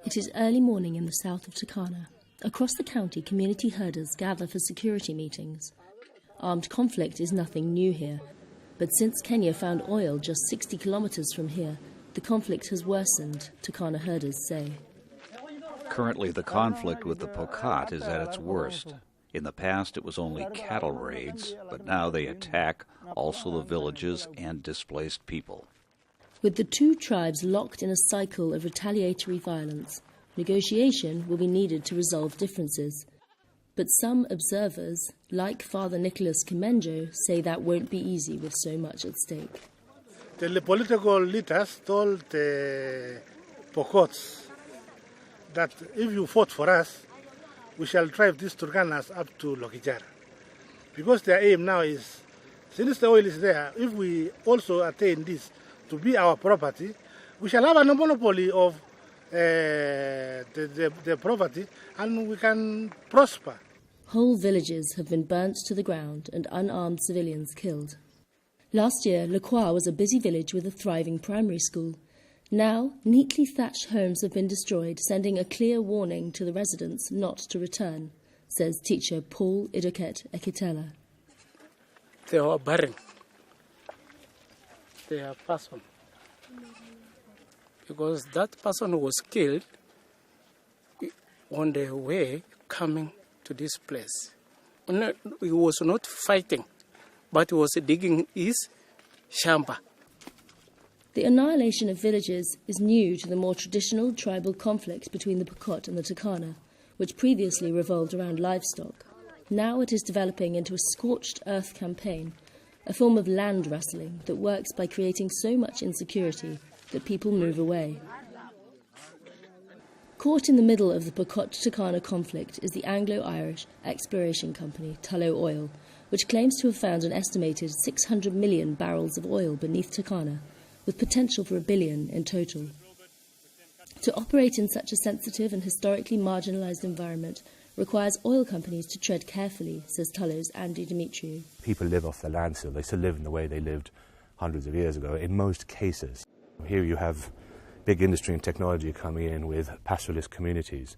It is early morning in the south of Turkana. Across the county, community herders gather for security meetings. Armed conflict is nothing new here, but since Kenya found oil just 60 kilometres from here, the conflict has worsened, Turkana herders say. Currently, the conflict with the Pokot is at its worst. In the past, it was only cattle raids, but now they attack also the villages and displaced people. With the two tribes locked in a cycle of retaliatory violence, negotiation will be needed to resolve differences. But some observers, like Father Nicholas Kimenjo, say that won't be easy with so much at stake. The political leaders told the Pokots that if you fought for us, we shall drive these Turkanas up to Lokijar. Because their aim now is, since the oil is there, if we also attain this to be our property, we shall have a monopoly of the property and we can prosper. Whole villages have been burnt to the ground and unarmed civilians killed. Last year, Lekwa was a busy village with a thriving primary school. Now, neatly thatched homes have been destroyed, sending a clear warning to the residents not to return, says teacher Paul Idoket Ekitela. They are barren. They are person. Because that person was killed on the way coming to this place. He was not fighting, but he was digging his shamba. The annihilation of villages is new to the more traditional tribal conflict between the Pokot and the Turkana, which previously revolved around livestock. Now it is developing into a scorched earth campaign, a form of land wrestling that works by creating so much insecurity that people move away. Caught in the middle of the Pokot-Turkana conflict is the Anglo-Irish exploration company Tullow Oil, which claims to have found an estimated 600 million barrels of oil beneath Turkana, with potential for 1 billion in total. To operate in such a sensitive and historically marginalised environment requires oil companies to tread carefully, says Tullow's Andy Dimitriou. People live off their land still. They still live in the way they lived hundreds of years ago, in most cases. Here you have big industry and technology coming in with pastoralist communities.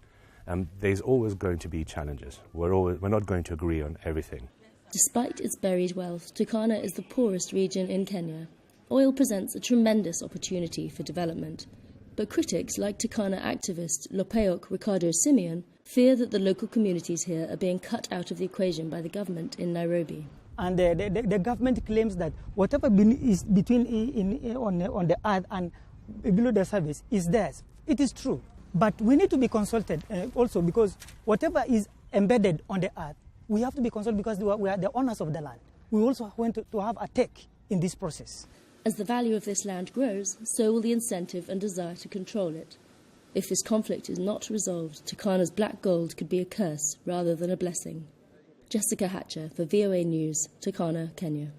There's always going to be challenges. We're not going to agree on everything. Despite its buried wealth, Turkana is the poorest region in Kenya. Oil presents a tremendous opportunity for development. But critics, like Turkana activist Lopeok Ricardo Simeon, fear that the local communities here are being cut out of the equation by the government in Nairobi. And the government claims that whatever is between on the earth and below the surface is theirs. It is true. But we need to be consulted also, because whatever is embedded on the earth, we have to be consulted because we are the owners of the land. We also want to have a take in this process. As the value of this land grows, so will the incentive and desire to control it. If this conflict is not resolved, Turkana's black gold could be a curse rather than a blessing. Jessica Hatcher for VOA News, Turkana, Kenya.